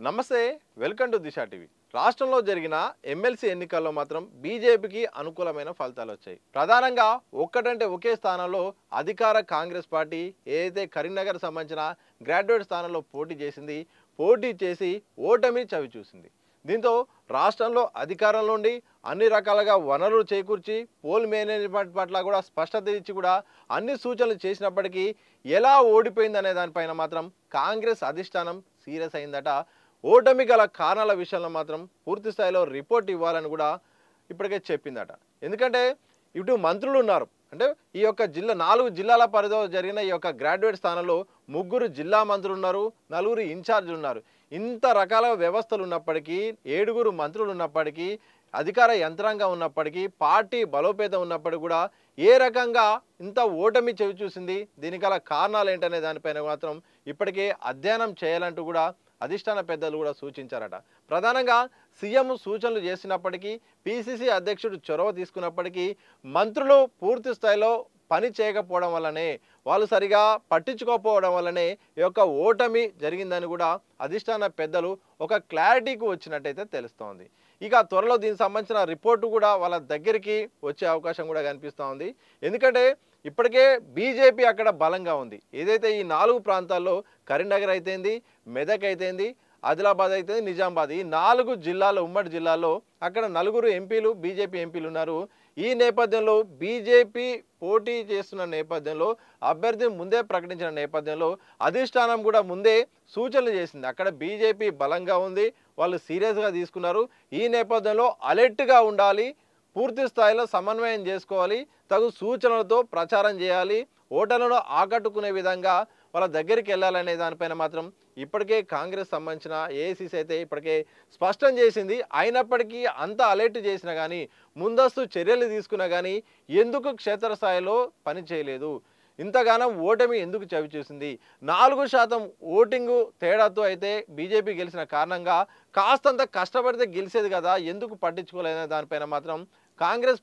నమస్తే welcome to Disha TV రాష్ట్రంలో జరిగిన ఎమ్మెల్సీ ఎన్నికల్లో మాత్రం బీజేపీకి అనుకూలమైన ఫలితాలు వచ్చాయి. ప్రధానంగా ఒక్కటంటే ఒకే స్థానంలో అధికార కాంగ్రెస్ పార్టీ ఏదైతే కరీంనగర్ సంబంధించిన గ్రాడ్యుయేట్ స్థానంలో పోటీ చేసి ఓటమి చవిచూసింది. దీంతో రాష్ట్రంలో అధికారంలో ఉండి అన్ని రకాలుగా వనరులు చేకూర్చి పోల్ మేనేజ్మెంట్ పట్ల కూడా స్పష్టత ఇచ్చి కూడా అన్ని సూచనలు చేసినప్పటికీ ఎలా ఓడిపోయిందనే దానిపైన మాత్రం కాంగ్రెస్ అధిష్టానం సీరియస్ అయిందట. ఓటమి గల కారణాల విషయంలో మాత్రం పూర్తి స్థాయిలో రిపోర్ట్ ఇవ్వాలని కూడా ఇప్పటికే చెప్పిందట. ఎందుకంటే ఇటు మంత్రులు ఉన్నారు, అంటే ఈ యొక్క 4 జిల్లాల పరిధిలో జరిగిన ఈ యొక్క గ్రాడ్యుయేట్ స్థానంలో 3 జిల్లా మంత్రులు ఉన్నారు, 4 ఇన్ఛార్జీలు ఉన్నారు. ఇంత రకాల వ్యవస్థలు ఉన్నప్పటికీ, 7 మంత్రులు ఉన్నప్పటికీ, అధికార యంత్రాంగం ఉన్నప్పటికీ, పార్టీ బలోపేతం ఉన్నప్పటికీ కూడా ఏ రకంగా ఇంత ఓటమి చెవి చూసింది, దీనికి గల కారణాలు ఏంటనే దానిపైన మాత్రం ఇప్పటికే అధ్యయనం చేయాలంటూ కూడా అధిష్టాన పెద్దలు కూడా సూచించారట. ప్రధానంగా సీఎం సూచనలు చేసినప్పటికీ, పిసిసి అధ్యక్షుడు చొరవ తీసుకున్నప్పటికీ మంత్రులు పూర్తి స్థాయిలో పని చేయకపోవడం వల్లనే, వాళ్ళు సరిగా పట్టించుకోకపోవడం వల్లనే ఈ యొక్క ఓటమి జరిగిందని కూడా అధిష్టాన పెద్దలు ఒక క్లారిటీకి వచ్చినట్టయితే తెలుస్తోంది. ఇక త్వరలో దీనికి సంబంధించిన రిపోర్టు కూడా వాళ్ళ దగ్గరికి వచ్చే అవకాశం కూడా కనిపిస్తూ ఉంది. ఎందుకంటే ఇప్పటికే బీజేపీ అక్కడ బలంగా ఉంది. ఏదైతే ఈ 4 ప్రాంతాల్లో కరీంనగర్ అయితేంది, మెదక్ అయితేంది, ఆదిలాబాద్ అయితే నిజామాబాద్, ఈ 4 జిల్లాల్లో, ఉమ్మడి జిల్లాల్లో అక్కడ 4 ఎంపీలు బీజేపీ ఎంపీలు ఉన్నారు. ఈ నేపథ్యంలో బీజేపీ పోటీ చేస్తున్న నేపథ్యంలో, అభ్యర్థిని ముందే ప్రకటించిన నేపథ్యంలో అధిష్టానం కూడా ముందే సూచనలు చేసింది. అక్కడ బీజేపీ బలంగా ఉంది, వాళ్ళు సీరియస్గా తీసుకున్నారు. ఈ నేపథ్యంలో అలర్ట్గా ఉండాలి, పూర్తి స్థాయిలో సమన్వయం చేసుకోవాలి, తగు సూచనలతో ప్రచారం చేయాలి, ఓటర్లను ఆకట్టుకునే విధంగా వాళ్ళ దగ్గరికి వెళ్ళాలనే దానిపైన మాత్రం ఇప్పటికే కాంగ్రెస్ సంబంధించిన ఏఐసిసి అయితే ఇప్పటికే స్పష్టం చేసింది. అయినప్పటికీ అంత అలర్ట్ చేసినా కానీ, ముందస్తు చర్యలు తీసుకున్నా కానీ ఎందుకు క్షేత్రస్థాయిలో పని చేయలేదు, ఇంతగానో ఓటమి ఎందుకు చవి చూసింది? 4% ఓటింగు తేడాతో అయితే బీజేపీ గెలిచిన కారణంగా కాస్తంత కష్టపడితే గెలిచేది కదా, ఎందుకు పట్టించుకోలేదనే దానిపైన మాత్రం కాంగ్రెస్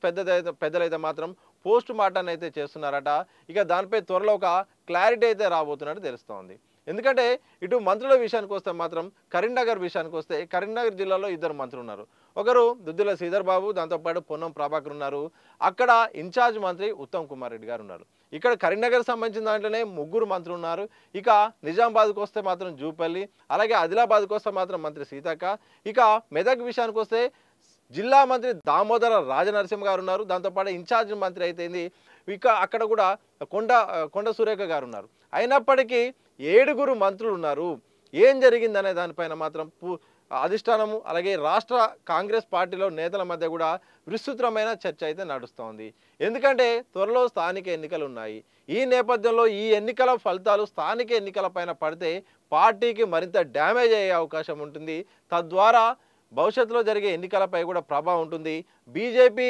పెద్దలైతే మాత్రం పోస్ట్ మార్టాన్ని అయితే చేస్తున్నారట. ఇక దానిపై త్వరలో ఒక క్లారిటీ అయితే రాబోతున్నట్టు తెలుస్తోంది. ఎందుకంటే ఇటు మంత్రుల విషయానికి వస్తే మాత్రం కరీంనగర్ విషయానికి వస్తే, కరీంనగర్ జిల్లాలో 2 మంత్రులు ఉన్నారు. ఒకరు దుద్దుల శ్రీధర్ బాబు, దాంతోపాటు పొన్నం ప్రభాకర్ ఉన్నారు. అక్కడ ఇన్ఛార్జ్ మంత్రి ఉత్తమ్ కుమార్ రెడ్డి గారు ఉన్నారు. ఇక్కడ కరీంనగర్ సంబంధించిన దాంట్లోనే 3 మంత్రులు ఉన్నారు. ఇక నిజామాబాద్కు వస్తే మాత్రం జూపల్లి, అలాగే ఆదిలాబాద్కు వస్తే మాత్రం మంత్రి సీతక్క, ఇక మెదక్ విషయానికి వస్తే జిల్లా మంత్రి దామోదర రాజనరసింహ గారు ఉన్నారు. దాంతోపాటు ఇన్ఛార్జ్ మంత్రి అయితేంది ఇక అక్కడ కూడా కొండ సురేఖ గారు ఉన్నారు. అయినప్పటికీ 7 మంత్రులు ఉన్నారు. ఏం జరిగిందనే దానిపైన మాత్రం అధిష్టానము అలాగే రాష్ట్ర కాంగ్రెస్ పార్టీలో నేతల మధ్య కూడా విస్తృతమైన చర్చ అయితే నడుస్తోంది. ఎందుకంటే త్వరలో స్థానిక ఎన్నికలు ఉన్నాయి. ఈ నేపథ్యంలో ఈ ఎన్నికల ఫలితాలు స్థానిక ఎన్నికల పైన పడితే పార్టీకి మరింత డ్యామేజ్ అయ్యే అవకాశం ఉంటుంది. తద్వారా భవిష్యత్తులో జరిగే ఎన్నికలపై కూడా ప్రభావం ఉంటుంది. బీజేపీ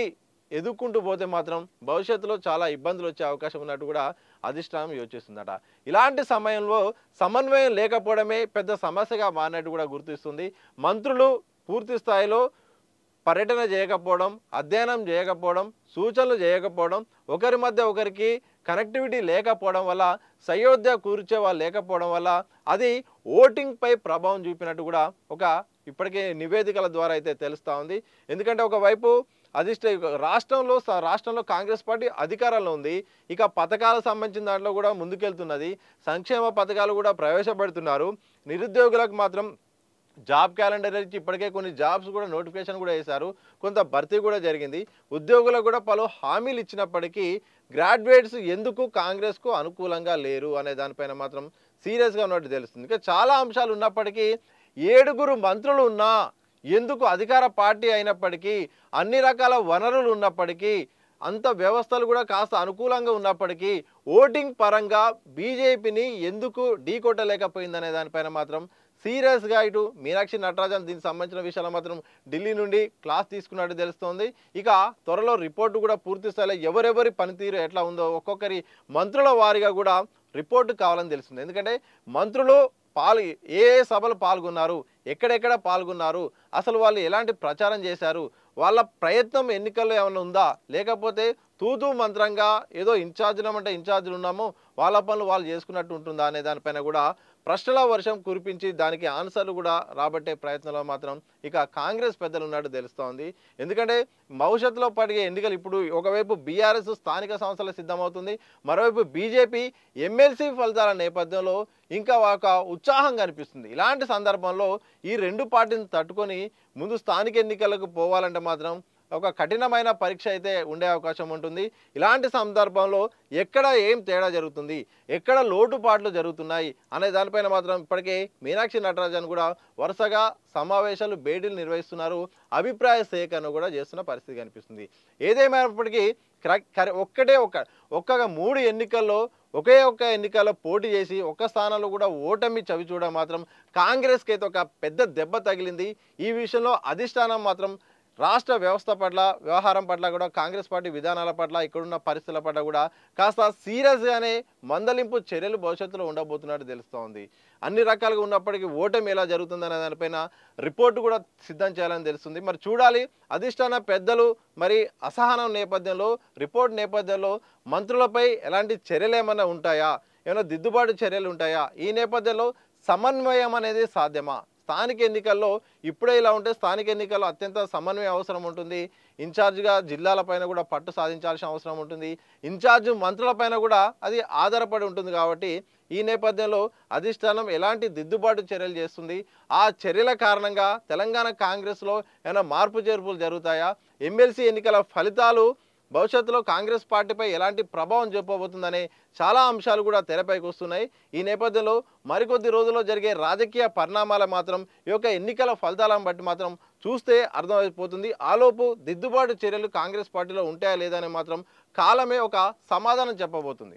ఎదుర్కొంటూ పోతే మాత్రం భవిష్యత్తులో చాలా ఇబ్బందులు వచ్చే అవకాశం ఉన్నట్టు కూడా అధిష్టానం యోచిస్తుందట. ఇలాంటి సమయంలో సమన్వయం లేకపోవడమే పెద్ద సమస్యగా మారినట్టు కూడా గుర్తిస్తుంది. మంత్రులు పూర్తి స్థాయిలో పర్యటన చేయకపోవడం, అధ్యయనం చేయకపోవడం, సూచనలు చేయకపోవడం, ఒకరి మధ్య ఒకరికి కనెక్టివిటీ లేకపోవడం వల్ల, సయోధ్య కూర్చే వాళ్ళు లేకపోవడం వల్ల అది ఓటింగ్పై ప్రభావం చూపినట్టు కూడా ఒక ఇప్పటికే నివేదికల ద్వారా అయితే తెలుస్తూ ఉంది. ఎందుకంటే ఒకవైపు రాష్ట్రంలో కాంగ్రెస్ పార్టీ అధికారంలో ఉంది. ఇక పథకాలకు సంబంధించిన దాంట్లో కూడా ముందుకెళ్తున్నది. సంక్షేమ పథకాలు కూడా ప్రవేశపెడుతున్నారు. నిరుద్యోగులకు మాత్రం జాబ్ క్యాలెండర్ ఇచ్చి ఇప్పటికే కొన్ని జాబ్స్ కూడా నోటిఫికేషన్ కూడా వేశారు. కొంత భర్తీ కూడా జరిగింది. ఉద్యోగులకు కూడా పలు హామీలు ఇచ్చినప్పటికీ గ్రాడ్యుయేట్స్ ఎందుకు కాంగ్రెస్కు అనుకూలంగా లేరు అనే దానిపైన మాత్రం సీరియస్గా ఉన్నట్టు తెలుస్తుంది. ఇంకా చాలా అంశాలు ఉన్నప్పటికీ 7 మంత్రులు ఉన్నా, ఎందుకు అధికార పార్టీ అయినప్పటికీ, అన్ని రకాల వనరులు ఉన్నప్పటికీ, అంత వ్యవస్థలు కూడా కాస్త అనుకూలంగా ఉన్నప్పటికీ ఓటింగ్ పరంగా బీజేపీని ఎందుకు ఢీకొట్టలేకపోయిందనే దానిపైన మాత్రం సీరియస్గా ఇటు మీనాక్షి నటరాజన్ దీనికి సంబంధించిన విషయాలు మాత్రం ఢిల్లీ నుండి క్లాస్ తీసుకున్నట్టు తెలుస్తోంది. ఇక త్వరలో రిపోర్టు కూడా పూర్తి స్థాయిలో ఎవరెవరి పనితీరు ఎట్లా ఉందో ఒక్కొక్కరి మంత్రుల వారిగా కూడా రిపోర్టు కావాలని తెలుస్తుంది. ఎందుకంటే మంత్రులు ఏ సభలు పాల్గొన్నారు, ఎక్కడెక్కడ పాల్గొన్నారు, అసలు వాళ్ళు ఎలాంటి ప్రచారం చేశారు, వాళ్ళ ప్రయత్నం ఎన్నికల్లో ఏమైనా ఉందా, లేకపోతే తూతూ మంత్రంగా ఏదో ఇన్ఛార్జీలు ఉన్నాము వాళ్ళ పనులు వాళ్ళు చేసుకున్నట్టు ఉంటుందా అనే దానిపైన కూడా ప్రశ్నల వర్షం కురిపించి దానికి ఆన్సర్లు కూడా రాబట్టే ప్రయత్నంలో మాత్రం ఇక కాంగ్రెస్ పెద్దలు ఉన్నట్టు తెలుస్తోంది. ఎందుకంటే భవిష్యత్తులో పడిగే ఎన్నికలు ఇప్పుడు ఒకవైపు బీఆర్ఎస్ స్థానిక సంస్థలు సిద్ధమవుతుంది, మరోవైపు బీజేపీ ఎమ్మెల్సీ ఫలితాల నేపథ్యంలో ఇంకా ఒక ఉత్సాహం కనిపిస్తుంది. ఇలాంటి సందర్భంలో ఈ రెండు పార్టీని తట్టుకొని ముందు స్థానిక ఎన్నికలకు పోవాలంటే మాత్రం ఒక కఠినమైన పరీక్ష అయితే ఉండే అవకాశం ఉంటుంది. ఇలాంటి సందర్భంలో ఎక్కడ ఏం తేడా జరుగుతుంది, ఎక్కడ లోటుపాట్లు జరుగుతున్నాయి అనే దానిపైన మాత్రం ఇప్పటికే మీనాక్షి నటరాజన్ కూడా వరుసగా సమావేశాలు భేటీలు నిర్వహిస్తున్నారు, అభిప్రాయ సేకరణ కూడా చేస్తున్న పరిస్థితి కనిపిస్తుంది. ఏదేమైనప్పటికీ ఒక్క 3 ఎన్నికల్లో ఒకే ఎన్నికల్లో పోటీ చేసి ఒక్క స్థానంలో కూడా ఓటమి చవి చూడ మాత్రం కాంగ్రెస్కి అయితే ఒక పెద్ద దెబ్బ తగిలింది. ఈ విషయంలో అధిష్టానం మాత్రం రాష్ట్ర వ్యవస్థ పట్ల వ్యవహారం పట్ల కూడా కాంగ్రెస్ పార్టీ విధానాల పట్ల ఇక్కడున్న పరిస్థితుల పట్ల కూడా కాస్త సీరియస్గానే మందలింపు చర్యలు భవిష్యత్తులో ఉండబోతున్నట్టు తెలుస్తోంది. అన్ని రకాలుగా ఉన్నప్పటికీ ఓటమి ఎలా జరుగుతుందనే దానిపైన రిపోర్టు కూడా సిద్ధం చేయాలని తెలుస్తుంది. మరి చూడాలి అధిష్టాన పెద్దలు మరి అసహనం నేపథ్యంలో రిపోర్ట్ నేపథ్యంలో మంత్రులపై ఎలాంటి చర్యలు ఏమైనా ఉంటాయా, ఏమైనా దిద్దుబాటు చర్యలు ఉంటాయా, ఈ నేపథ్యంలో సమన్వయం అనేది సాధ్యమా? స్థానిక ఎన్నికల్లో ఇప్పుడే ఇలా ఉంటే స్థానిక ఎన్నికల్లో అత్యంత సమన్వయం అవసరం ఉంటుంది. ఇన్ఛార్జిగా జిల్లాలపైన కూడా పట్టు సాధించాల్సిన అవసరం ఉంటుంది. ఇన్ఛార్జ్ మంత్రులపైన కూడా అది ఆధారపడి ఉంటుంది. కాబట్టి ఈ నేపథ్యంలో అధిష్టానం ఎలాంటి దిద్దుబాటు చర్యలు చేస్తుంది, ఆ చర్యల కారణంగా తెలంగాణ కాంగ్రెస్లో ఏమైనా మార్పు చేర్పులు జరుగుతాయా, ఎమ్మెల్సీ ఎన్నికల ఫలితాలు భవిష్యత్తులో కాంగ్రెస్ పార్టీపై ఎలాంటి ప్రభావం చూపబోతుందనే చాలా అంశాలు కూడా తెరపైకి వస్తున్నాయి. ఈ నేపథ్యంలో మరికొద్ది రోజుల్లో జరిగే రాజకీయ పరిణామాల మాత్రం ఈ యొక్క ఎన్నికల ఫలితాలను బట్టి మాత్రం చూస్తే అర్థమైపోతుంది. ఆలోపు దిద్దుబాటు చర్యలు కాంగ్రెస్ పార్టీలో ఉంటాయా లేదా అని మాత్రం కాలమే ఒక సమాధానం చెప్పబోతుంది.